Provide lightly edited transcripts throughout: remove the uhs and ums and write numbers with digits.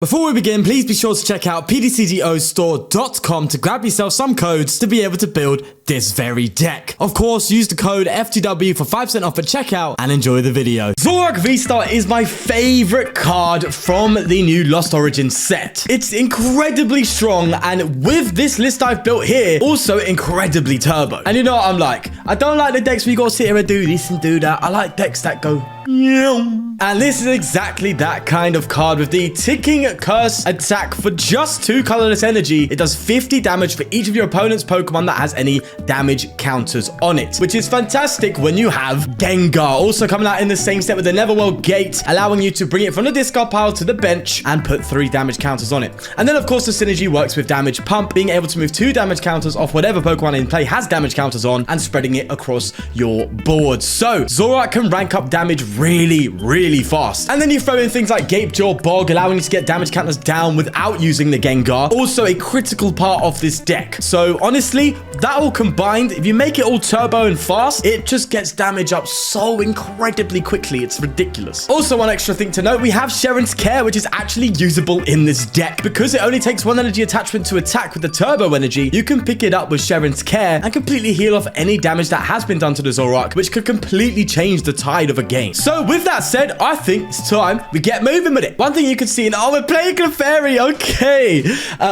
Before we begin, please be sure to check out pdcgostore.com to grab yourself some codes to be able to build this very deck. Of course, use the code FTW for 5% off at checkout and enjoy the video. Zoroark VSTAR is my favorite card from the new Lost Origins set. It's incredibly strong, and with this list I've built here, also incredibly turbo. And you know what I'm like? I don't like the decks where you gotta sit here and do this and do that. I like decks that go and this is exactly that kind of card with the ticking curse attack. For just 2 colorless energy, it does 50 damage for each of your opponent's Pokemon that has any damage counters on it, which is fantastic when you have Gengar. Also coming out in the same set with the Neverwell Gate, allowing you to bring it from the discard pile to the bench and put 3 damage counters on it. And then of course the synergy works with Damage Pump, being able to move 2 damage counters off whatever Pokemon in play has damage counters on and spreading it across your board. So Zoroark can rank up damage really fast. And then you throw in things like Gapejaw Bog, allowing you to get damage counters down without using the Gengar. Also a critical part of this deck. So honestly, that all combined, if you make it all turbo and fast, it just gets damage up so incredibly quickly. It's ridiculous. Also, one extra thing to note, we have Cheren's Care, which is actually usable in this deck. Because it only takes 1 energy attachment to attack with the turbo energy, you can pick it up with Cheren's Care and completely heal off any damage that has been done to the Zoroark, which could completely change the tide of a game. So with that said, I think it's time we get moving with it. One thing you can see in... Oh, we're playing Clefairy. Okay.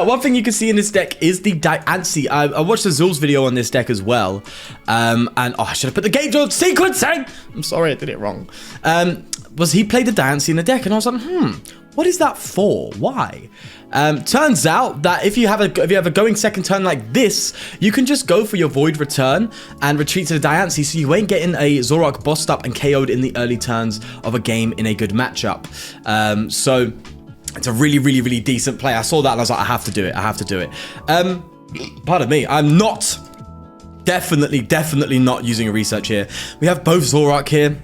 One thing you can see in this deck is the Diancie. I watched the Zul's video on this deck as well. And... Oh, I should have put the Gapejaw sequencing. I'm sorry, I did it wrong. Was he played the Diancie in the deck? And I was like, what is that for? Why? Turns out that if you have a going second turn like this, you can just go for your Void Return and retreat to the Diancie, so you ain't getting a Zoroark bossed up and KO'd in the early turns of a game in a good matchup. So it's a really decent play. I saw that and I was like, I have to do it. I have to do it. Pardon me. I'm not definitely not using a research here. We have both Zoroark here.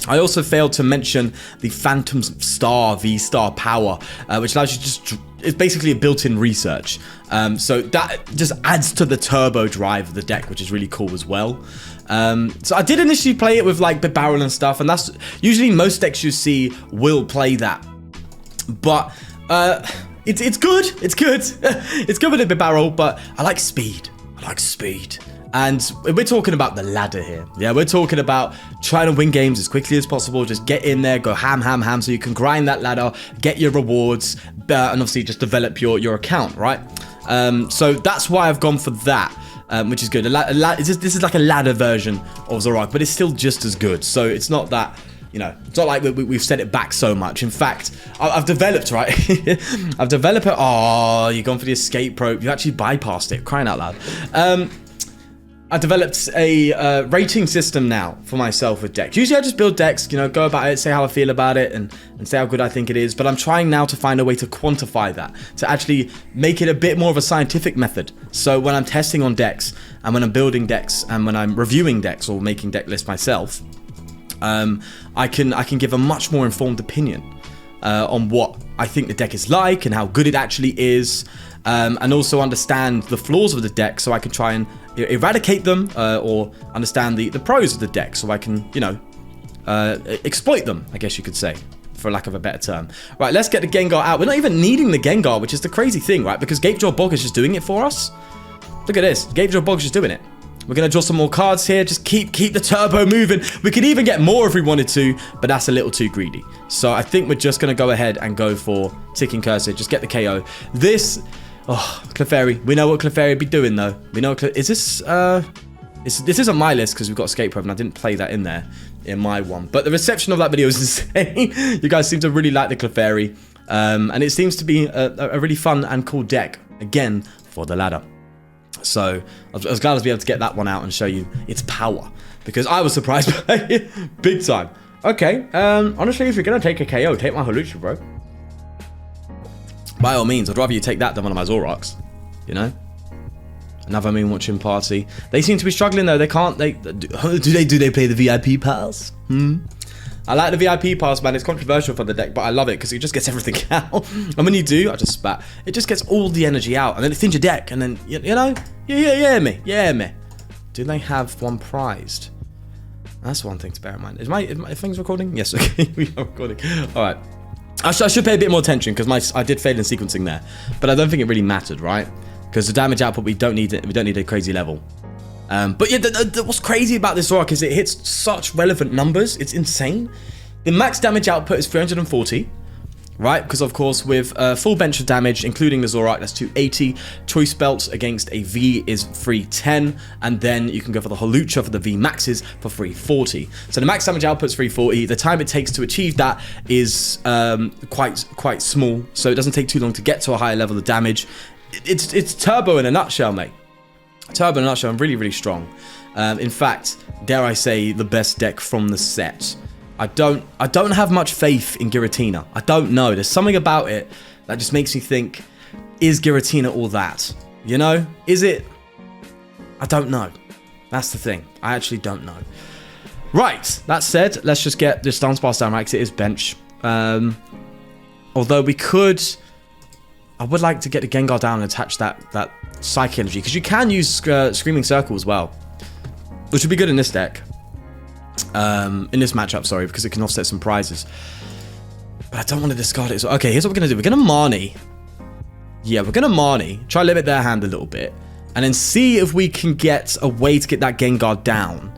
I also failed to mention the Phantom Star VSTAR power, which allows you to just... It's basically a built-in research. So that just adds to the turbo drive of the deck, which is really cool as well. So I did initially play it with like Big Barrel and stuff, and that's usually most decks you see will play that. But it's good. It's good. It's good with a Big Barrel, but I like speed. I like speed. And we're talking about the ladder here. Yeah, we're talking about trying to win games as quickly as possible. Just get in there, go ham, so you can grind that ladder, get your rewards, and obviously just develop your account, right? So that's why I've gone for that, which is good. This is like a ladder version of Zoroark, but it's still just as good. So it's not that, you know, it's not like we've set it back so much. In fact, I've developed, right? I've developed it. Oh, you've gone for the escape rope. You actually bypassed it, crying out loud. I developed a rating system now for myself with decks. Usually I just build decks, you know, go about it, say how I feel about it, and say how good I think it is. But I'm trying now to find a way to quantify that, to actually make it a bit more of a scientific method. So when I'm testing on decks, and when I'm building decks, and when I'm reviewing decks or making deck lists myself, I can give a much more informed opinion on what I think the deck is like and how good it actually is. And also understand the flaws of the deck, so I can try and eradicate them, or understand the pros of the deck, so I can, you know, exploit them, I guess you could say, for lack of a better term. Right, let's get the Gengar out. We're not even needing the Gengar, which is the crazy thing, right? Because Gapejaw Bog is just doing it for us. Look at this. Gapejaw Bog's just doing it. We're going to draw some more cards here. Just keep the turbo moving. We could even get more if we wanted to, but that's a little too greedy. So I think we're just going to go ahead and go for Ticking Curse here. Just get the KO. This... Oh, Clefairy. We know what Clefairy be doing, though. We know... Is this... This isn't my list, because we've got Escape Rope, and I didn't play that in there, in my one. But the reception of that video is insane. You guys seem to really like the Clefairy. And it seems to be a really fun and cool deck, again, for the ladder. So, I was glad to be able to get that one out and show you its power. Because I was surprised by it. Big time. Okay, honestly, if you're going to take a KO, take my Hawlucha, bro. By all means, I'd rather you take that than one of my Zoroarks, you know? Another Moon Watching Party. They seem to be struggling, though. They can't... Do they play the VIP pass? I like the VIP pass, man. It's controversial for the deck, but I love it because it just gets everything out. And when you do, I just spat. It just gets all the energy out, and then it thins your deck, and then, you know? Yeah me. Do they have one prized? That's one thing to bear in mind. Is my thing's recording? Yes, okay. We are recording. All right. I should pay a bit more attention because I did fail in sequencing there, but I don't think it really mattered, right? Because the damage output, we don't need it. We don't need a crazy level. But yeah, what's crazy about this Zoroark is it hits such relevant numbers. It's insane. The max damage output is 340, right? Because of course, with full bench of damage, including the Zoroark, that's 280. Choice Belt against a V is 310, and then you can go for the Hawlucha for the V maxes for 340. So the max damage output is 340. The time it takes to achieve that is quite small, so it doesn't take too long to get to a higher level of damage. It's turbo in a nutshell, mate. Turbo in a nutshell, and really, really strong. In fact, dare I say, the best deck from the set. I don't have much faith in Giratina. I don't know. There's something about it that just makes me think, is Giratina all that? You know? Is it? I don't know. That's the thing. I actually don't know. Right. That said, let's just get this Dunsparce down, right? Because it is bench. Although we could... I would like to get the Gengar down and attach that Psychic Energy. Because you can use Screaming Circle as well. Which would be good in this deck. In this matchup, sorry, because it can offset some prizes. But I don't want to discard it. So, okay, here's what we're going to do. We're going to Marnie. Yeah, we're going to Marnie. Try to limit their hand a little bit. And then see if we can get a way to get that Gengar down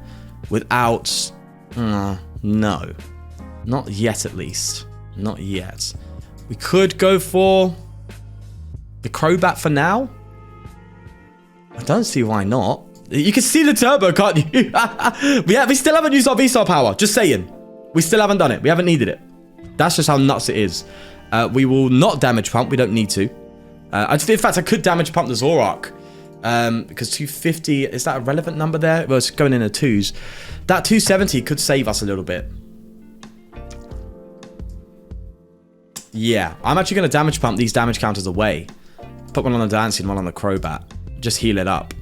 without... no. Not yet, at least. Not yet. We could go for the Crobat for now. I don't see why not. You can see the turbo, can't you? we still haven't used our V-Star power. Just saying. We still haven't done it. We haven't needed it. That's just how nuts it is. We will not damage pump. We don't need to. In fact, I could damage pump the Zoroark. Because 250, is that a relevant number there? Well, it's going in a 2s. That 270 could save us a little bit. Yeah, I'm actually going to damage pump these damage counters away. Put one on the Diancie and one on the Crobat. Just heal it up.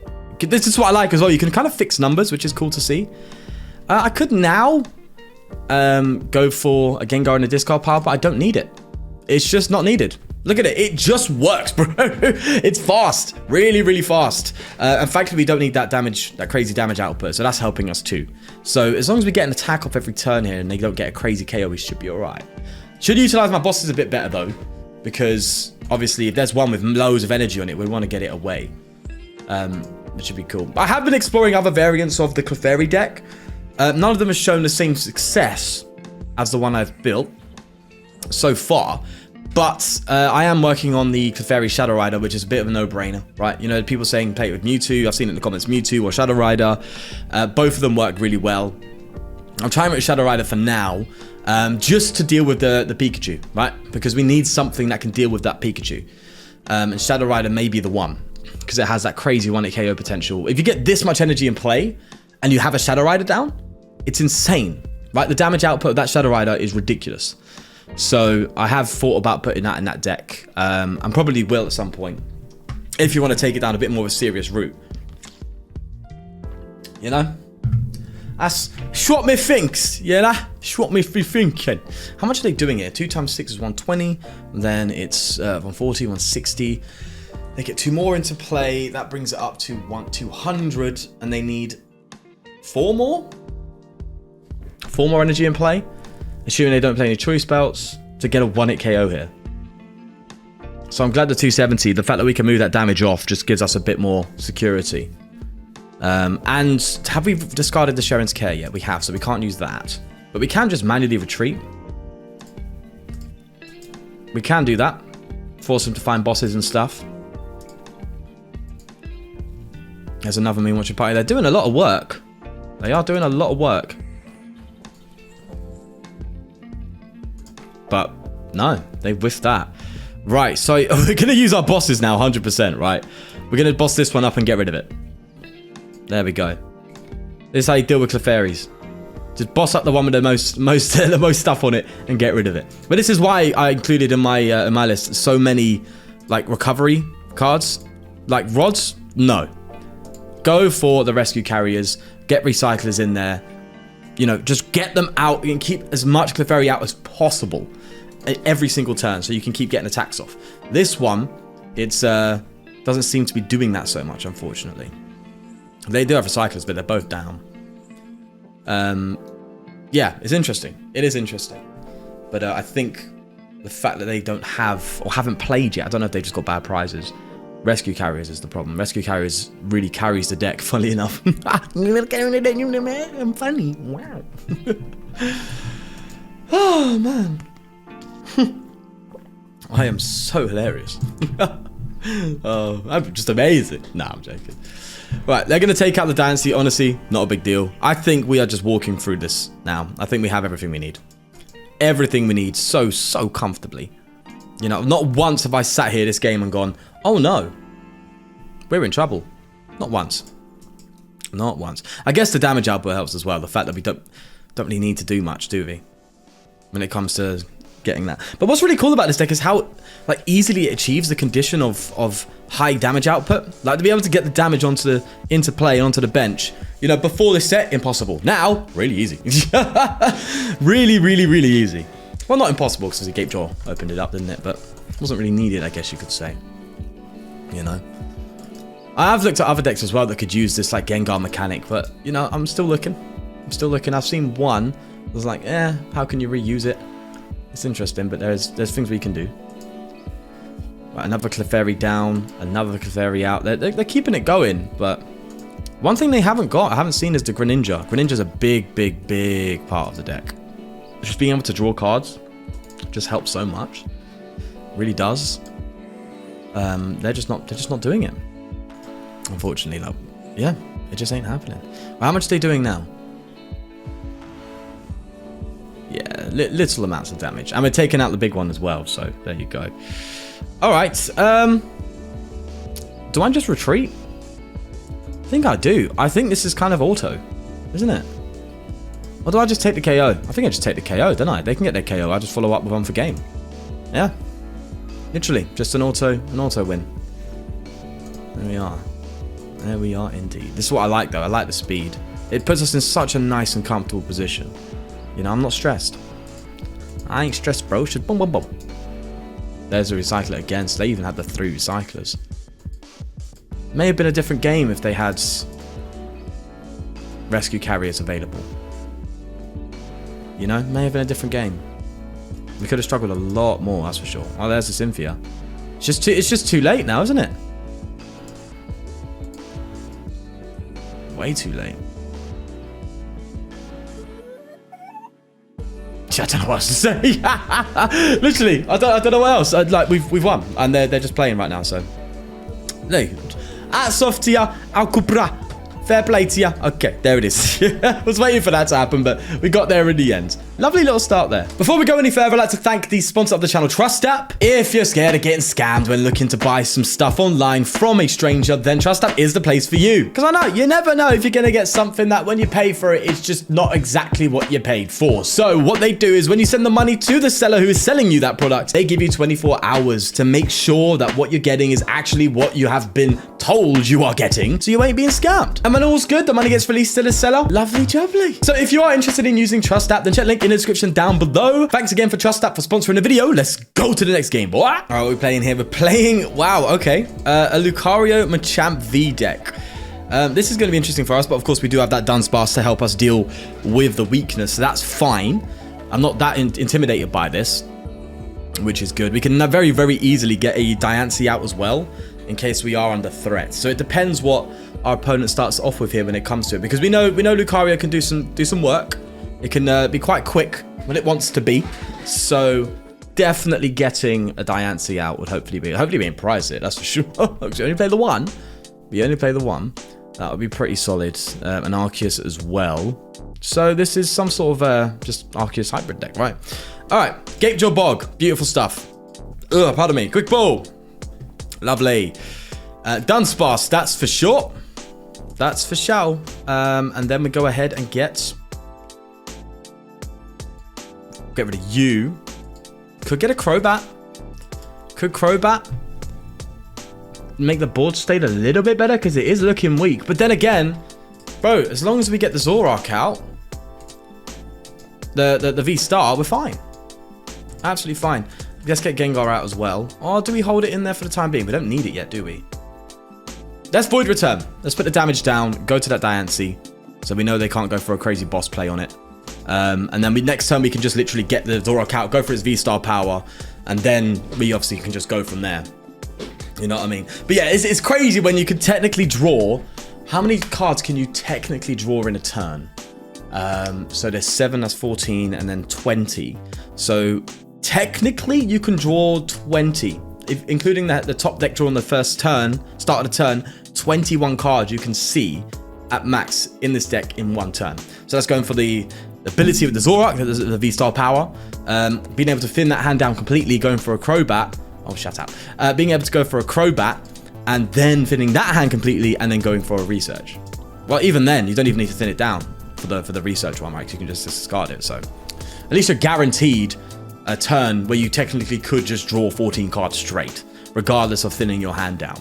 This is what I like as well. You can kind of fix numbers, which is cool to see. I could now go for a Gengar and a discard pile, but I don't need it. It's just not needed. Look at it. It just works, bro. It's fast. Really, really fast. In fact, we don't need that damage, that crazy damage output. So that's helping us too. So as long as we get an attack off every turn here and they don't get a crazy KO, we should be all right. Should utilize my bosses a bit better though, because obviously if there's one with loads of energy on it, we want to get it away. Which should be cool. I have been exploring other variants of the Clefairy deck. None of them has shown the same success as the one I've built so far. But I am working on the Clefairy Shadow Rider, which is a bit of a no-brainer, right? You know, people saying play it with Mewtwo. I've seen it in the comments, Mewtwo or Shadow Rider. Both of them work really well. I'm trying with Shadow Rider for now, just to deal with the Pikachu, right? Because we need something that can deal with that Pikachu. And Shadow Rider may be the one, because it has that crazy 1-hit KO potential. If you get this much energy in play, and you have a Shadow Rider down, it's insane, right? The damage output of that Shadow Rider is ridiculous. So I have thought about putting that in that deck, and probably will at some point, if you want to take it down a bit more of a serious route. You know? That's what me thinks, you know? That's what me be thinking. How much are they doing here? 2 times 6 is 120, then it's 140, 160. They get 2 more into play, that brings it up to 200, and they need 4 more? 4 more energy in play? Assuming they don't play any Choice Belts, to get a 1-hit KO here. So I'm glad the 270, the fact that we can move that damage off just gives us a bit more security. And have we discarded the Cheren's Care yet? We have, so we can't use that. But we can just manually retreat. We can do that. Force them to find bosses and stuff. There's another Moon Watcher party. They're doing a lot of work. They are doing a lot of work. But no, they whiffed that. Right, so we're going to use our bosses now, 100%, right? We're going to boss this one up and get rid of it. There we go. This is how you deal with Clefairies. Just boss up the one with the most stuff on it and get rid of it. But this is why I included in my list so many like recovery cards, like rods. No, go for the rescue carriers. Get recyclers in there. You know, just get them out and keep as much Clefairy out as possible every single turn, so you can keep getting attacks off. This one, it's doesn't seem to be doing that so much, unfortunately. They do have recyclers, but they're both down. Yeah, it's interesting. It is interesting. But I think the fact that they don't have or haven't played yet. I don't know if they've just got bad prizes. Rescue carriers is the problem. Rescue carriers really carries the deck, funnily enough. I'm funny. Wow. Oh, man. I am so hilarious. Oh, I'm just amazing. Nah, I'm joking. Right, they're going to take out the Diancie. Honestly, not a big deal. I think we are just walking through this now. I think we have everything we need. Everything we need so comfortably. You know, not once have I sat here this game and gone, oh no, we're in trouble. Not once. Not once. I guess the damage output helps as well. The fact that we don't really need to do much, do we? When it comes to getting that. But what's really cool about this deck is how like easily it achieves the condition of high damage output. Like to be able to get the damage into play, onto the bench. You know, before this set, impossible. Now, really easy. really easy. Well, not impossible because the Gapejaw opened it up, didn't it? But it wasn't really needed, I guess you could say. You know. I have looked at other decks as well that could use this like Gengar mechanic, but you know, I'm still looking. I've seen one. I was like, how can you reuse it? It's interesting, but there's things we can do. Right, another Clefairy down, another Clefairy out. They're keeping it going, but one thing they haven't got, I haven't seen, is the Greninja. Greninja's a big part of the deck. Just being able to draw cards just helps so much. Really does. They're just not doing it. Unfortunately, though. Yeah, it just ain't happening. Well, how much are they doing now? Yeah, little amounts of damage. And we're taking out the big one as well, so there you go. Alright, do I just retreat? I think I do. I think this is kind of auto, isn't it? Or do I just take the KO? I think I just take the KO, don't I? They can get their KO, I just follow up with one for game. Yeah. Literally, just an auto win. There we are. There we are indeed. This is what I like though, I like the speed. It puts us in such a nice and comfortable position. You know, I'm not stressed. I ain't stressed, bro. Just boom, boom, boom. There's a recycler again. So they even had the 3 recyclers. May have been a different game if they had rescue carriers available. You know, may have been a different game. We could have struggled a lot more, that's for sure. Oh, there's the Cynthia. It's just too late now, isn't it? Way too late. I don't know what else to say. Literally, I don't know what else. Like we've won, and they're just playing right now. So, no, soft to ya, Al Cupra. Fair play to ya. Okay, there it is. I was waiting for that to happen, but we got there in the end. Lovely little start there. Before we go any further, I'd like to thank the sponsor of the channel, Trust App. If you're scared of getting scammed when looking to buy some stuff online from a stranger, then Trust App is the place for you. Because I know, you never know if you're going to get something that when you pay for it, it's just not exactly what you paid for. So what they do is when you send the money to the seller who is selling you that product, they give you 24 hours to make sure that what you're getting is actually what you have been told you are getting, so you ain't being scammed. And when all's good, the money gets released to the seller. Lovely jubbly. So if you are interested in using Trust App, then check the link in the description down below. Thanks again for Trust App for sponsoring the video. Let's go to the next game, boy. All right, what are we playing here? We're playing, wow, okay, a Lucario Machamp V deck. This is going to be interesting for us, but of course we do have that Dunsparce to help us deal with the weakness, so that's fine. I'm not that intimidated by this, which is good. We can very, very easily get a Diancie out as well, in case we are under threat. So it depends what our opponent starts off with here when it comes to it, because we know Lucario can do some work. It can be quite quick when it wants to be. So definitely getting a Diancie out would hopefully be in prize it. That's for sure. We only play the one. That would be pretty solid. An Arceus as well. So this is some sort of just Arceus hybrid deck, right? All right, Gapejaw Bog, beautiful stuff. Ugh, pardon me. Quick ball. Lovely. Dunsparce, that's for sure. That's for sure. And then we go ahead and get rid of you. Could get a Crobat. Could Crobat make the board state a little bit better, because it is looking weak. But then again, bro, as long as we get the Zoroark out, the V-Star, we're fine. Absolutely fine. Let's get Gengar out as well. Or do we hold it in there for the time being? We don't need it yet, do we? Let's Void Return. Let's put the damage down. Go to that Diancie. So we know they can't go for a crazy boss play on it. And then next turn we can just literally get the Zoroark out, go for its V-Star power, and then we obviously can just go from there. You know what I mean? But yeah, it's crazy when you can technically draw. How many cards can you technically draw in a turn? So there's 7, that's 14, and then 20. So technically you can draw 20, including the top deck draw on the first turn, start of the turn. 21 cards you can see at max in this deck in one turn. So that's going for the ability of the Zoroark, the V-Star power, being able to thin that hand down completely, going for a Crobat. Oh, shut up. Being able to go for a Crobat, and then thinning that hand completely, and then going for a research. Well, even then, you don't even need to thin it down for the research one, right? You can just discard it. So at least you're guaranteed a turn where you technically could just draw 14 cards straight, regardless of thinning your hand down.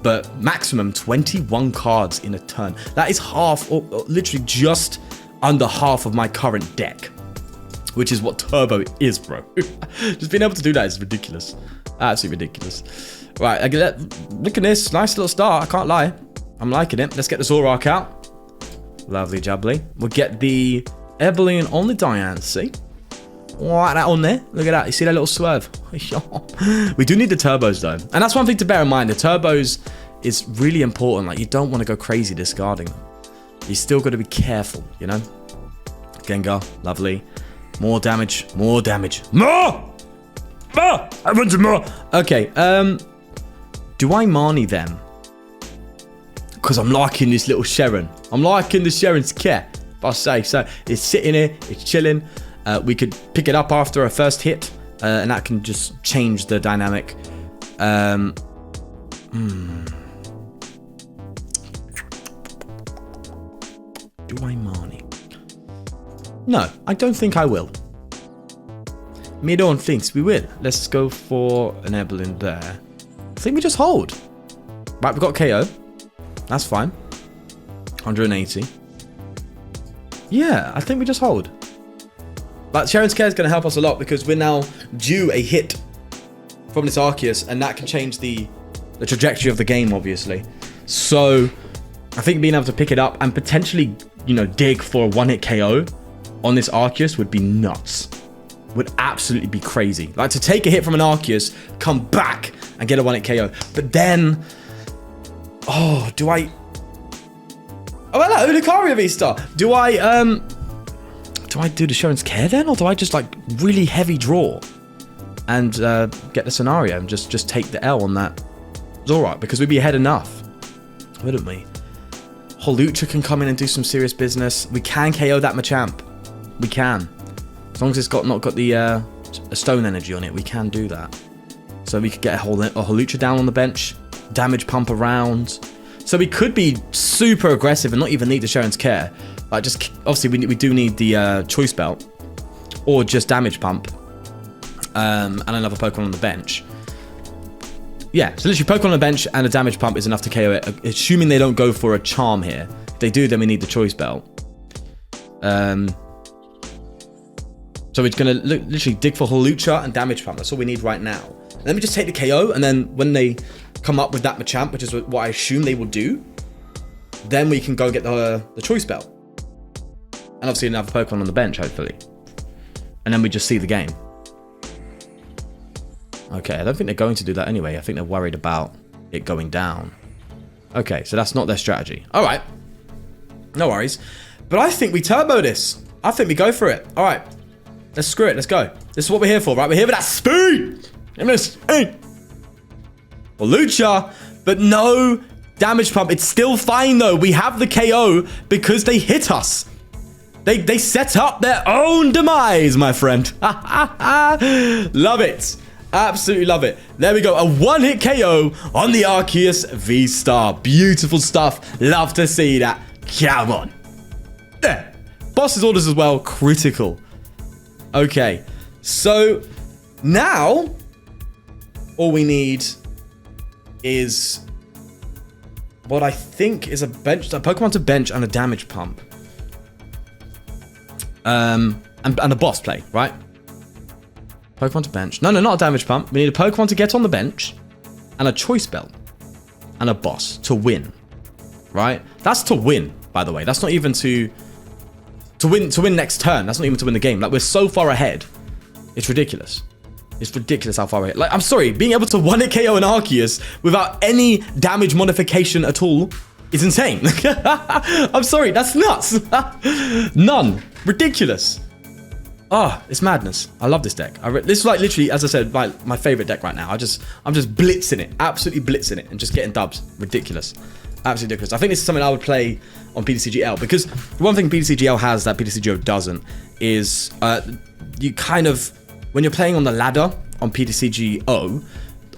But maximum 21 cards in a turn. That is half, or literally just under half of my current deck, which is what Turbo is, bro. Just being able to do that is ridiculous. Absolutely ridiculous. Right, look at this. Nice little start, I can't lie. I'm liking it. Let's get the Zoroark out. Lovely jubbly. We'll get the Air Balloon on the Diancie. Right, that on there. Look at that. You see that little swerve? We do need the turbos though. And that's one thing to bear in mind. The turbos is really important. Like, you don't want to go crazy discarding them. You still got to be careful, you know? Gengar, lovely. More damage. More damage. More! More! I want more! Okay, do I Marnie them? Because I'm liking this little Cheren. I'm liking the Cheren's care, if I say so. It's sitting here. It's chilling. We could pick it up after a first hit, and that can just change the dynamic. Do I Marnie? No, I don't think I will. Me don't think we will. Let's go for an Air Balloon there. I think we just hold. Right, we've got KO. That's fine. 180. Yeah, I think we just hold. But Cheren's Care is going to help us a lot because we're now due a hit from this Arceus, and that can change the trajectory of the game, obviously. So I think being able to pick it up and potentially, you know, dig for a one-hit KO on this Arceus would be nuts. Would absolutely be crazy. Like, to take a hit from an Arceus, come back and get a one-hit KO. But then, oh, do I... Oh, hello, Lucario V-Star. Do I do the Cheren's Care then? Or do I just, like, really heavy draw and get the scenario and just take the L on that Zoroark? Because we'd be ahead enough, wouldn't we? Hawlucha can come in and do some serious business. We can KO that Machamp. We can. As long as it's not got the a stone energy on it, we can do that. So we could get a Hawlucha down on the bench, damage pump around. So we could be super aggressive and not even need the Cheren's Care. Like, just obviously we do need the Choice Belt or just damage pump and another Pokemon on the bench. Yeah, so literally Pokemon on the bench and a damage pump is enough to KO it, assuming they don't go for a charm here. If they do, then we need the Choice Belt. So we're going to literally dig for Hawlucha and damage pump. That's all we need right now. And then we just take the KO, and then when they come up with that Machamp, which is what I assume they will do, then we can go get the Choice Belt. And obviously another Pokemon on the bench, hopefully. And then we just see the game. Okay, I don't think they're going to do that anyway. I think they're worried about it going down. Okay, so that's not their strategy. All right. No worries. But I think we turbo this. I think we go for it. All right. Let's screw it. Let's go. This is what we're here for, right? We're here for that speed. Give me speed. Hawlucha, but no damage pump. It's still fine, though. We have the KO because they hit us. They set up their own demise, my friend. Love it. Absolutely love it. There we go. A one-hit KO on the Arceus V-Star. Beautiful stuff. Love to see that. Come on. There. Boss's orders as well. Critical. Okay. So now all we need is what I think is a Pokemon to bench and a damage pump. And a boss play, right? Pokemon to bench. No, not a damage pump. We need a Pokemon to get on the bench and a Choice Belt and a boss to win, right? That's to win, by the way. That's not even to win next turn. That's not even to win the game. Like, we're so far ahead. It's ridiculous. It's ridiculous how far away. Like, I'm sorry, being able to 1-hit KO an Arceus without any damage modification at all is insane. I'm sorry, that's nuts. None. Ridiculous. Oh, it's madness. I love this deck. This is like literally, as I said, my favorite deck right now. I'm just blitzing it, absolutely blitzing it, and just getting dubs. Ridiculous. Absolutely ridiculous. I think this is something I would play on PTCGL, because one thing PTCGL has that PTCGO doesn't is you kind of, when you're playing on the ladder on PTCGO,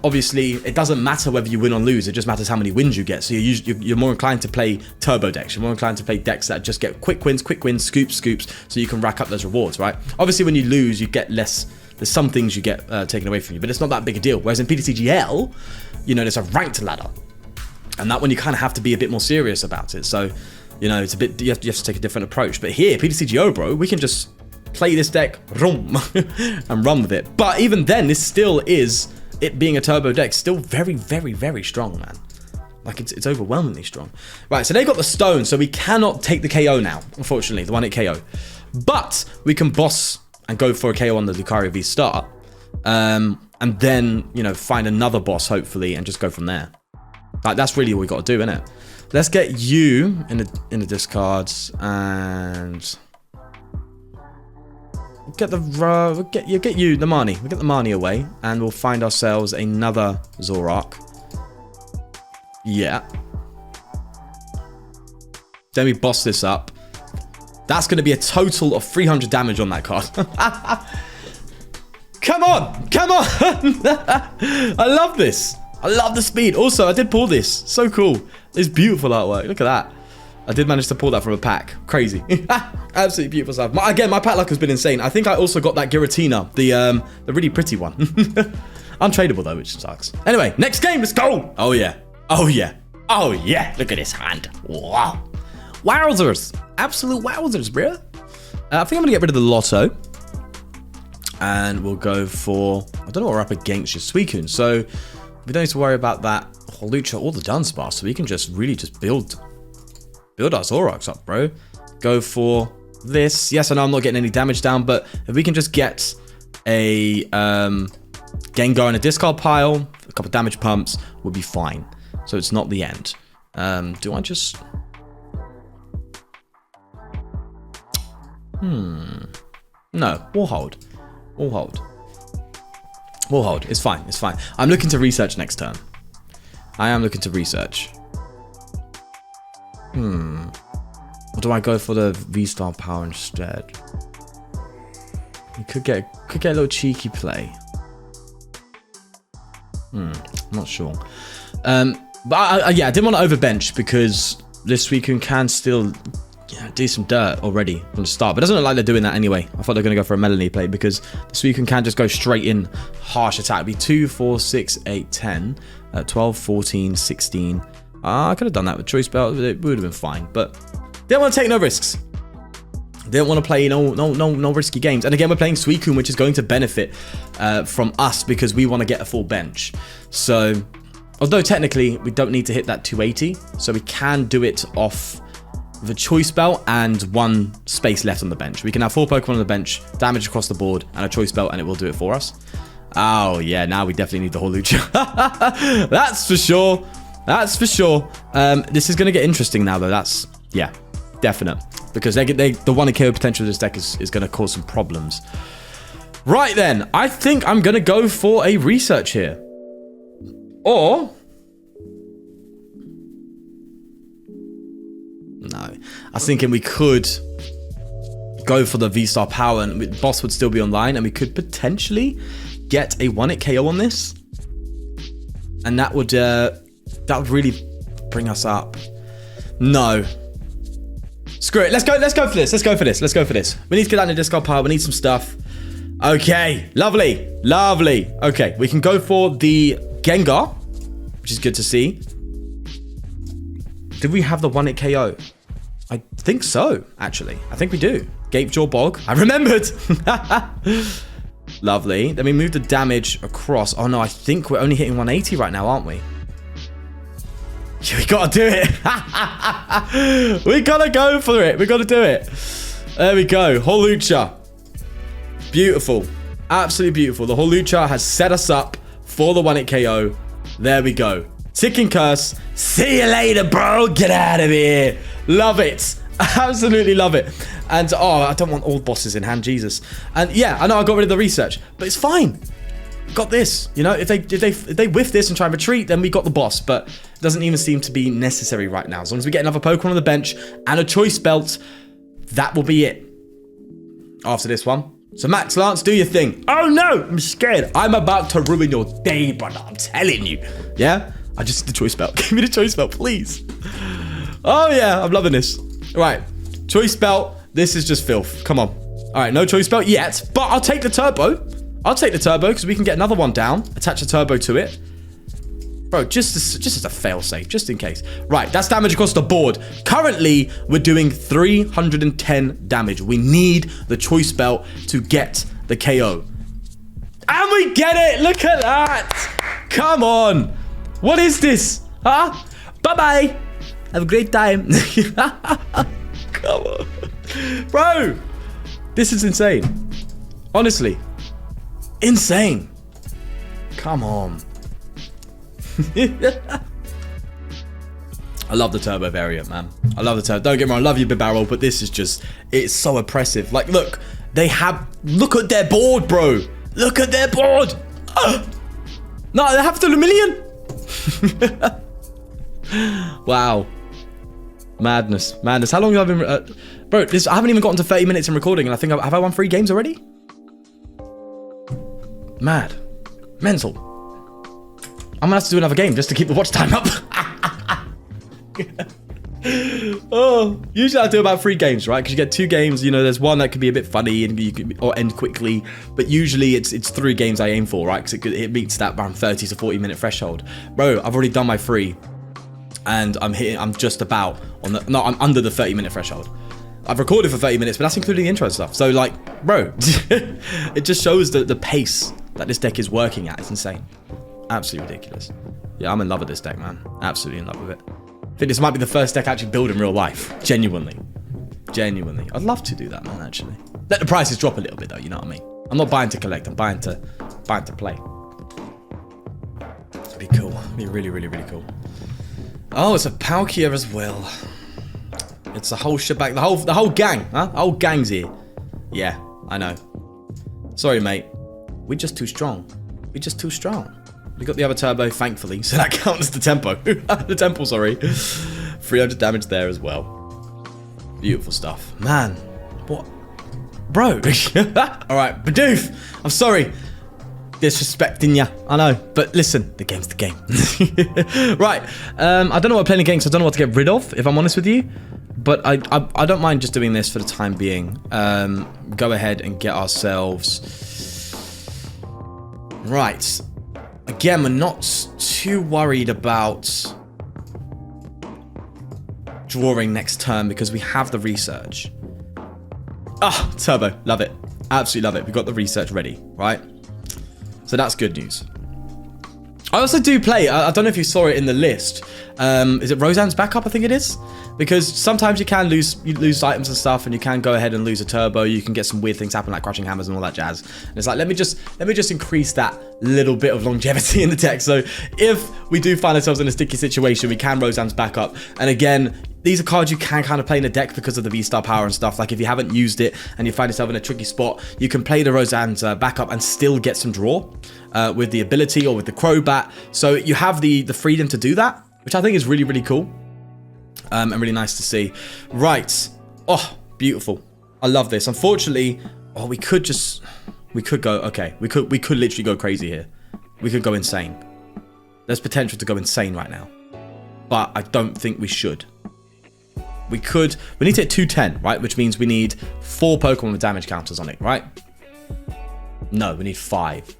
obviously it doesn't matter whether you win or lose, it just matters how many wins you get. So you're more inclined to play turbo decks, you're more inclined to play decks that just get quick wins, scoops, so you can rack up those rewards, right? Obviously when you lose, you get less, there's some things you get taken away from you, but it's not that big a deal. Whereas in PTCGL, you know, there's a ranked ladder, and that one you kind of have to be a bit more serious about it. So, you know, it's a bit, you have to take a different approach. But here, PTCGO, bro, we can just play this deck, and run with it. But even then, this still is, it being a turbo deck, still very, very, very strong, man. Like, it's overwhelmingly strong. Right, so they got the stone, so we cannot take the KO now, unfortunately, the 1-hit KO. But we can boss and go for a KO on the Lucario VSTAR. And then, you know, find another boss, hopefully, and just go from there. Like, that's really all we got to do, innit? Let's get you in the discards, and get the Marnie. We'll get the Marnie away, and we'll find ourselves another Zoroark. Yeah. Then we boss this up. That's going to be a total of 300 damage on that card. Come on! Come on! I love this. I love the speed. Also, I did pull this. So cool. It's beautiful artwork. Look at that. I did manage to pull that from a pack. Crazy. Absolutely beautiful stuff. Again, my pack luck has been insane. I think I also got that Giratina, the really pretty one. Untradeable though, which sucks. Anyway, next game. Let's go. Oh yeah. Oh yeah. Oh yeah. Look at his hand. Wow. Wowzers. Absolute wowzers, bro. I think I'm going to get rid of the Lotto. And we'll go for, I don't know what we're up against, just Suicune. So we don't need to worry about that Hawlucha or the Dunsparce. So we can just really just build our Zoroarks up, bro. Go for this. Yes, I know I'm not getting any damage down, but if we can just get a Gengar in a discard pile, a couple damage pumps, we'll be fine. So it's not the end. Do I just... No, we'll hold. We'll hold. We'll hold. It's fine. It's fine. I'm looking to research next turn. I am looking to research. Or do I go for the V-Star power instead? You could get a little cheeky play. I'm not sure. But yeah, I didn't want to overbench because this Suicune can still do some dirt already from the start. But it doesn't look like they're doing that anyway. I thought they were going to go for a Melanie play because the Suicune can just go straight in harsh attack. It'd be 2, 4, 6, 8, 10, 12, 14, 16. I could have done that with Choice Belt. It would have been fine. But didn't want to take no risks. Didn't want to play no risky games. And again, we're playing Suicune, which is going to benefit from us because we want to get a full bench. So, although technically we don't need to hit that 280, so we can do it off the Choice Belt and one space left on the bench. We can have 4 Pokemon on the bench, damage across the board, and a Choice Belt, and it will do it for us. Oh yeah, now we definitely need the Hawlucha. That's for sure. That's for sure. This is going to get interesting now, though. That's, yeah, definite. Because the 1 KO potential of this deck is going to cause some problems. Right then, I think I'm going to go for a research here. Or... no. I was thinking we could go for the V-Star power and boss would still be online and we could potentially get a 1-hit KO on this. And that would really bring us up. No. Screw it. Let's go for this. Let's go for this. We need to get out in the discard pile. We need some stuff. Okay. Lovely. Lovely. Okay. We can go for the Gengar, which is good to see. Did we have the 1-hit KO? I think so, actually. I think we do. Gapejaw Bog. I remembered. Lovely. Then we move the damage across. Oh, no. I think we're only hitting 180 right now, aren't we? We gotta do it. We gotta go for it. We gotta do it. There we go. Hawlucha. Beautiful. Absolutely beautiful. The Hawlucha has set us up for the 1-hit KO. There we go. Ticking curse. See you later, bro. Get out of here. Love it. Absolutely love it. And oh, I don't want all bosses in hand, Jesus. And yeah, I know I got rid of the research, but it's fine. Got this. You know, if they whiff this and try and retreat, then we got the boss. But it doesn't even seem to be necessary right now. As long as we get another Pokemon on the bench and a choice belt, that will be it. After this one. So Max Lance, do your thing. Oh no, I'm scared. I'm about to ruin your day, brother. I'm telling you. Yeah? I just need the choice belt. Give me the choice belt, please. Oh yeah, I'm loving this. Right, choice belt. This is just filth. Come on. All right, no choice belt yet, but I'll take the turbo. I'll take the turbo because we can get another one down. Attach a turbo to it. Bro, just as a fail-safe, just in case. Right, that's damage across the board. Currently, we're doing 310 damage. We need the choice belt to get the KO. And we get it! Look at that! Come on! What is this? Huh? Bye-bye! Have a great time. Come on. Bro! This is insane. Honestly. Insane. Come on. I love the turbo variant, man. I love the turbo. Don't get me wrong, I love your barrel, but this is just, it's so oppressive. Like, look, look at their board, bro. Look at their board. No, they have to a million. Wow. Madness. How long have I been, bro, I haven't even gotten to 30 minutes in recording, and I think, have I won 3 games already? Mad. Mental. I'm gonna have to do another game just to keep the watch time up. Oh, usually I do about 3 games, right? Because you get 2 games, you know, there's one that could be a bit funny and you could, or end quickly, but usually it's 3 games I aim for, right? Because it meets that around 30 to 40 minute threshold. Bro, I've already done my 3 and I'm just about on the, no, I'm under the 30 minute threshold. I've recorded for 30 minutes, but that's including the intro and stuff. So like, bro, it just shows the pace that this deck is working at. It's insane. Absolutely ridiculous. Yeah, I'm in love with this deck, man. Absolutely in love with it. I think this might be the first deck I actually build in real life. Genuinely. I'd love to do that, man, actually. Let the prices drop a little bit, though, you know what I mean? I'm not buying to collect, I'm buying to play. It'd be cool. It'd be really, really, really cool. Oh, it's a Palkia as well. It's a whole shebang. The whole gang, huh? The whole gang's here. Yeah, I know. Sorry, mate. We're just too strong. We got the other turbo, thankfully, so that counts the tempo. The tempo, sorry. 300 damage there as well. Beautiful stuff. Man, what? Bro. Alright, Bidoof, I'm sorry. Disrespecting ya, I know. But listen, the game's the game. Right, I don't know what I'm playing against, so I don't know what to get rid of, if I'm honest with you. But I don't mind just doing this for the time being. Go ahead and get ourselves... Right. Again, we're not too worried about drawing next turn because we have the research. Ah, turbo. Love it. Absolutely love it. We've got the research ready, right? So that's good news. I also do play, I don't know if you saw it in the list. Is it Roseanne's backup, I think it is? Because sometimes you can lose items and stuff, and you can go ahead and lose a turbo. You can get some weird things happen, like crushing hammers and all that jazz. And it's like, let me just increase that little bit of longevity in the deck. So if we do find ourselves in a sticky situation, we can Roseanne's backup. And again, these are cards you can kind of play in a deck because of the V-Star power and stuff. Like if you haven't used it and you find yourself in a tricky spot, you can play the Roseanne's backup and still get some draw with the ability or with the Crobat. So you have the freedom to do that, which I think is really, really cool. And really nice to see. Right. Oh, beautiful. I love this. Unfortunately, oh, we could go, okay. We could literally go crazy here. We could go insane. There's potential to go insane right now. But I don't think we should. We need to hit 210, right? Which means we need 4 Pokemon with damage counters on it, right? No, we need 5.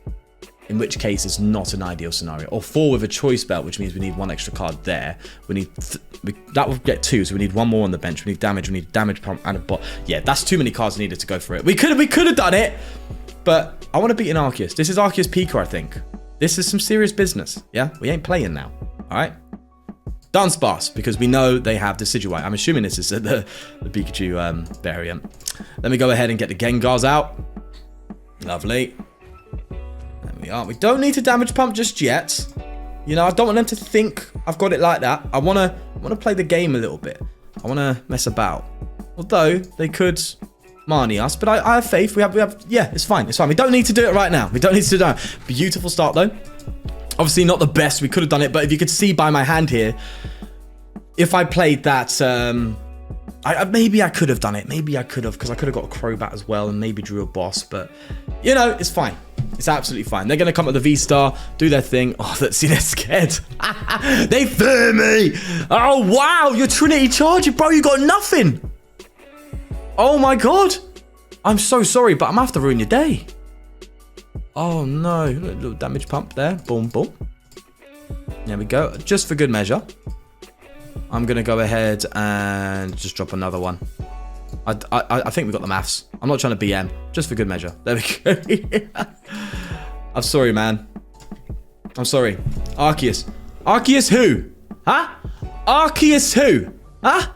In which case, it's not an ideal scenario. Or 4 with a choice belt, which means we need 1 extra card there. We need that will get 2, so we need 1 more on the bench. We need damage pump and a bot. Yeah, that's too many cards needed to go for it. We could have done it, but I want to beat an Arceus. This is Arceus Pika, I think. This is some serious business. Yeah, we ain't playing now. All right. Dunsparce, because we know they have Decidueye. I'm assuming this is the Pikachu variant. Let me go ahead and get the Gengars out. Lovely. There we are. We don't need to damage pump just yet. You know, I don't want them to think I've got it like that. I wanna play the game a little bit. I wanna mess about. Although they could Marnie us, but I have faith. We have. Yeah, it's fine. It's fine. We don't need to do it right now. We don't need to do that. Beautiful start though. Obviously not the best. We could have done it, but if you could see by my hand here, if I played that, maybe I could have done it. Maybe I could have, because I could have got a Crobat as well and maybe drew a boss. But you know, it's fine. It's absolutely fine. They're gonna come with the V-Star, do their thing. Oh, see, they're scared. They fear me. Oh wow, you're Trinity charging, bro. You got nothing. Oh my god. I'm so sorry, but I'm gonna have to ruin your day. Oh no, little damage pump there. Boom, boom. There we go. Just for good measure, I'm gonna go ahead and just drop another one. I think we got the maths. I'm not trying to BM. Just for good measure. There we go. I'm sorry, man. I'm sorry. Arceus. Arceus who? Huh? Arceus who? Huh?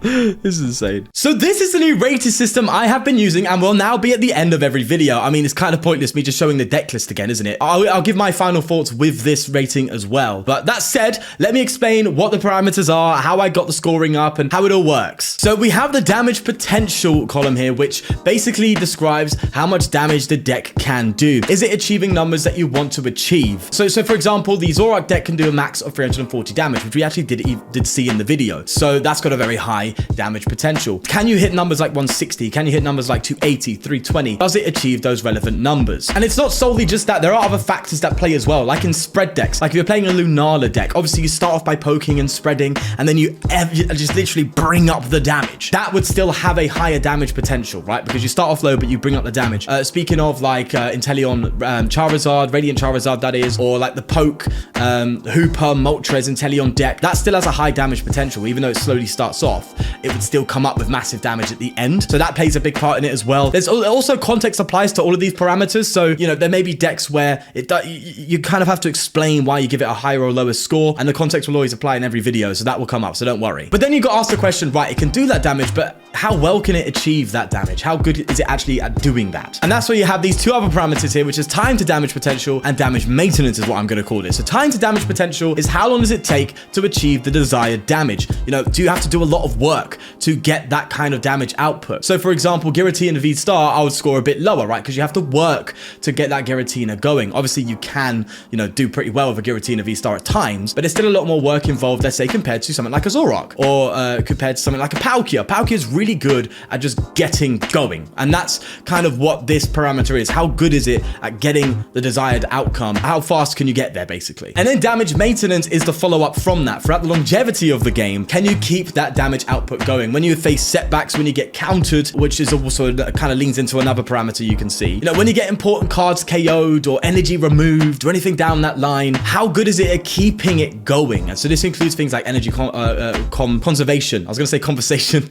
This is insane. So this is the new rating system I have been using and will now be at the end of every video. I mean, it's kind of pointless me just showing the deck list again, isn't it? I'll give my final thoughts with this rating as well. But that said, let me explain what the parameters are, how I got the scoring up, and how it all works. So we have the damage potential column here, which basically describes how much damage the deck can do. Is it achieving numbers that you want to achieve? So for example, the Zoroark deck can do a max of 340 damage, which we actually did see in the video. So that's got a very high damage potential. Can you hit numbers like 160? Can you hit numbers like 280, 320? Does it achieve those relevant numbers? And it's not solely just that. There are other factors that play as well, like in spread decks. Like if you're playing a Lunala deck, obviously you start off by poking and spreading, and then you just literally bring up the damage. That would still have a higher damage potential, right? Because you start off low, but you bring up the damage. Speaking of like Inteleon Charizard, Radiant Charizard that is, or like the Poke, Hooper, Moltres, Inteleon deck, that still has a high damage potential, even though it slowly starts off. It would still come up with massive damage at the end. So that plays a big part in it as well. There's also context applies to all of these parameters. So, you know, there may be decks where you kind of have to explain why you give it a higher or lower score, and the context will always apply in every video. So that will come up. So don't worry. But then you got asked the question, right, it can do that damage, but how well can it achieve that damage? How good is it actually at doing that? And that's where you have these two other parameters here, which is time to damage potential and damage maintenance is what I'm going to call it. So time to damage potential is how long does it take to achieve the desired damage? You know, do you have to do a lot of work to get that kind of damage output? So for example, Giratina V-Star, I would score a bit lower, right? Because you have to work to get that Giratina going. Obviously you can, you know, do pretty well with a Giratina V-Star at times, but there's still a lot more work involved, let's say, compared to something like a Zoroark, or compared to something like a Palkia. Palkia is really good at just getting going. And that's kind of what this parameter is. How good is it at getting the desired outcome? How fast can you get there, basically? And then damage maintenance is the follow-up from that. Throughout the longevity of the game, can you keep that damage output going? When you face setbacks, when you get countered, which is also kind of leans into another parameter you can see. You know, when you get important cards KO'd or energy removed or anything down that line, how good is it at keeping it going? And so this includes things like energy conservation. I was going to say conversation.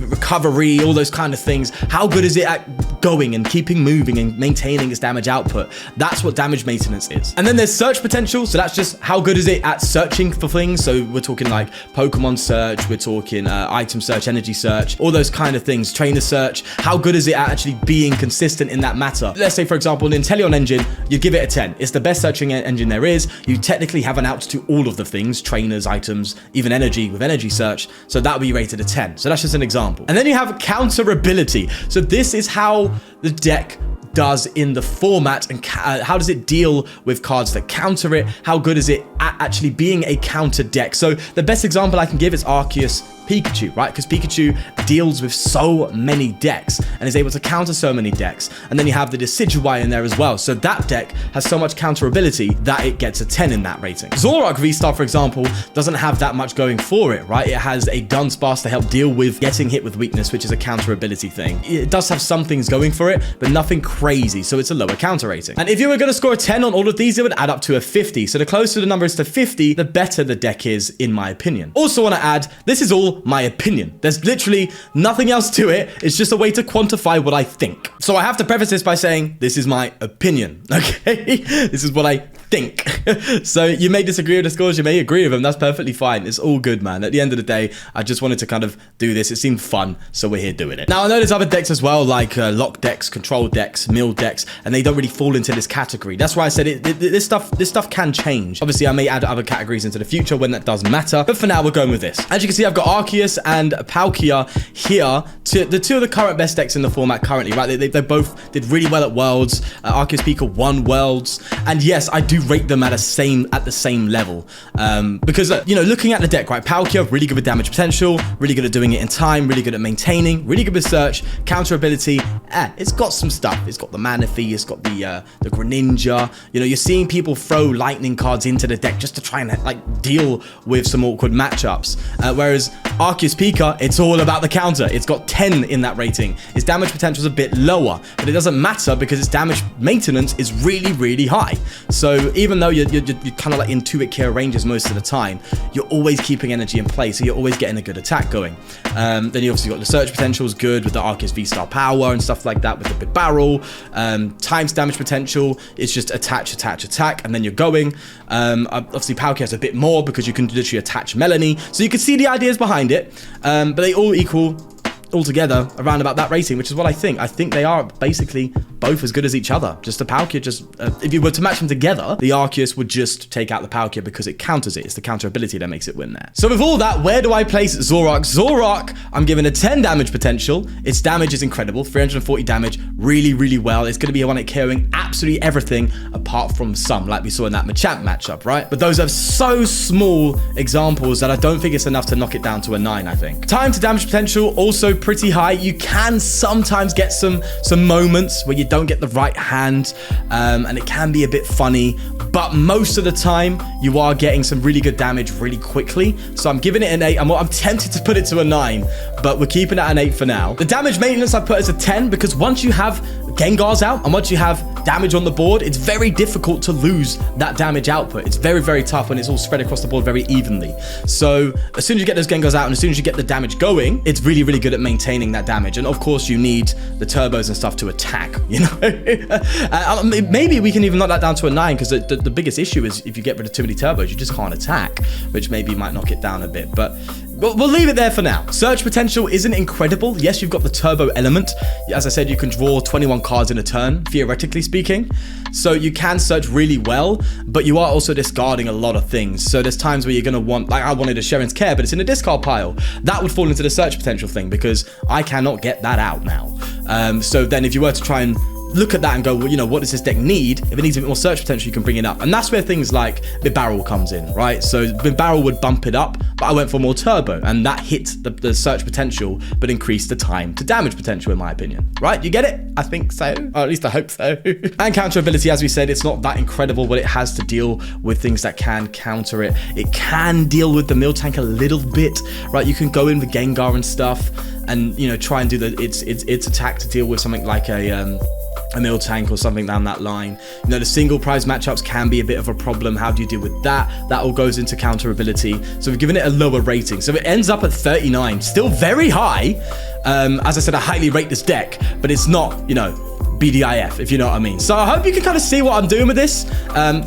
Recovery, all those kind of things. How good is it at going and keeping moving and maintaining its damage output? That's what damage maintenance is. And then there's search potential. So that's just how good is it at searching for things. So we're talking like Pokemon search, we're talking item search, energy search, all those kind of things, trainer search. How good is it at actually being consistent in that matter? Let's say, for example, an Inteleon engine, you give it a 10. It's the best searching engine there is. You technically have an out to all of the things, trainers, items, even energy with energy search. So that would be rated a 10. So that's just an example. And then you have counterability. So this is how the deck does in the format, and how does it deal with cards that counter it? How good is it at actually being a counter deck? So the best example I can give is Arceus Pikachu, right? Because Pikachu deals with so many decks and is able to counter so many decks. And then you have the Decidueye in there as well. So that deck has so much counterability that it gets a 10 in that rating. Zoroark V-Star, for example, doesn't have that much going for it, right? It has a Dunsparce to help deal with getting hit with weakness, which is a counterability thing. It does have some things going for it, but nothing crazy. So it's a lower counter rating. And if you were going to score a 10 on all of these, it would add up to a 50. So the closer the number is to 50, the better the deck is, in my opinion. Also want to add, this is all my opinion. There's literally nothing else to it. It's just a way to quantify what I think. So I have to preface this by saying, this is my opinion, okay? This is what I think. So you may disagree with the scores, you may agree with them. That's perfectly fine. It's all good, man. At the end of the day, I just wanted to kind of do this. It seemed fun, so we're here doing it. Now, I know there's other decks as well, like lock decks, control decks, mill decks, and they don't really fall into this category. That's why I said this stuff can change. Obviously, I may add other categories into the future when that does matter, but for now, we're going with this. As you can see, I've got Arceus and Palkia here, the two of the current best decks in the format currently, right? They both did really well at Worlds. Arceus Pika won Worlds, and yes, I do rate them at the same level, because you know, looking at the deck, right? Palkia really good with damage potential, really good at doing it in time, really good at maintaining, really good with search, counter ability. It's got some stuff. It's got the Manaphy, it's got the Greninja. You know, you're seeing people throw lightning cards into the deck just to try and like deal with some awkward matchups. Whereas Arceus Pika, it's all about the counter. It's got 10 in that rating. Its damage potential is a bit lower, but it doesn't matter because its damage maintenance is really, really high. So even though you're kind of like in 2-hit ranges most of the time, you're always keeping energy in play, so you're always getting a good attack going. Then you obviously got the search potential is good with the Arceus VSTAR power and stuff like that with the big barrel. Times damage potential, it's just attack, and then you're going. Obviously Palkia has a bit more because you can literally attach Melanie, so you can see the ideas behind it, but they all equal altogether around about that rating, which is what I think. I think they are basically both as good as each other. Just the Palkia, if you were to match them together, the Arceus would just take out the Palkia because it counters it. It's the counter ability that makes it win there. So with all that, where do I place Zoroark? Zoroark, I'm giving a 10 damage potential. Its damage is incredible, 340 damage, really, really well. It's going to be one at KOing absolutely everything apart from some, like we saw in that Machamp matchup, right? But those are so small examples that I don't think it's enough to knock it down to a 9, I think. Time to damage potential, also pretty high. You can sometimes get some moments where you don't get the right hand, and it can be a bit funny, but most of the time you are getting some really good damage really quickly. So I'm giving it an 8. I'm tempted to put it to a 9, but we're keeping it at an 8 for now. The damage maintenance I put as a 10 because once you have Gengars out and once you have damage on the board, it's very difficult to lose that damage output. It's very, very tough when it's all spread across the board very evenly. So as soon as you get those Gengars out and as soon as you get the damage going, it's really, really good at maintaining that damage. And of course you need the turbos and stuff to attack, you know. Maybe we can even knock that down to a 9 because the biggest issue is if you get rid of too many turbos, you just can't attack, which maybe might knock it down a bit, but we'll leave it there for now. Search potential isn't incredible. Yes, you've got the turbo element. As I said, you can draw 21 cards in a turn, theoretically speaking. So you can search really well, but you are also discarding a lot of things. So there's times where you're going to want, like I wanted a Cheren's Care, but it's in a discard pile. That would fall into the search potential thing because I cannot get that out now. So then if you were to try and look at that and go, well, you know, what does this deck need? If it needs a bit more search potential, you can bring it up. And that's where things like Big Barrel comes in, right? So Big Barrel would bump it up, but I went for more turbo and that hit the search potential, but increased the time to damage potential, in my opinion, right? You get it? I think so, or at least I hope so. And counter ability, as we said, it's not that incredible, but it has to deal with things that can counter it. It can deal with the Miltank a little bit, right? You can go in with Gengar and stuff and, you know, try and do its attack to deal with something like a Miltank or something down that line. You know, the single prize matchups can be a bit of a problem. How do you deal with that? That all goes into counter ability. So we've given it a lower rating. So it ends up at 39. Still very high. As I said, I highly rate this deck, but it's not, you know, BDIF, if you know what I mean. So I hope you can kind of see what I'm doing with this.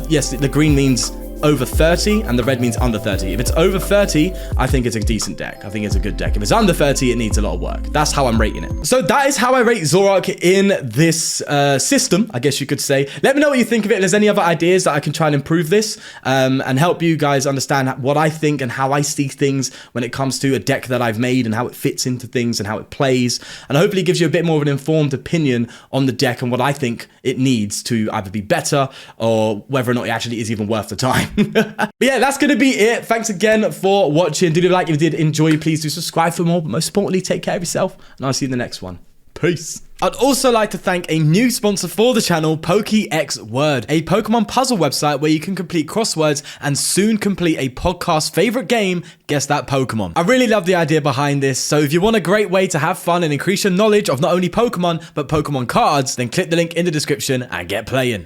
Yes, the green means over 30 and the red means under 30. If it's over 30, I think it's a decent deck. I think it's a good deck. If it's under 30, it needs a lot of work. That's how I'm rating it. So that is how I rate Zoroark in this system, I guess you could say. Let me know what you think of it. If there's any other ideas that I can try and improve this and help you guys understand what I think and how I see things when it comes to a deck that I've made and how it fits into things and how it plays. And hopefully gives you a bit more of an informed opinion on the deck and what I think it needs to either be better or whether or not it actually is even worth the time. But yeah, that's gonna be it. Thanks again for watching. Do leave a like if you did enjoy. Please do subscribe for more, but most importantly, take care of yourself and I'll see you in the next one. Peace. I'd also like to thank a new sponsor for the channel, PokéXWord, a Pokemon puzzle website where you can complete crosswords and soon complete a podcast favorite game, Guess That Pokemon. I really love the idea behind this, so if you want a great way to have fun and increase your knowledge of not only Pokemon, but Pokemon cards, then click the link in the description and get playing.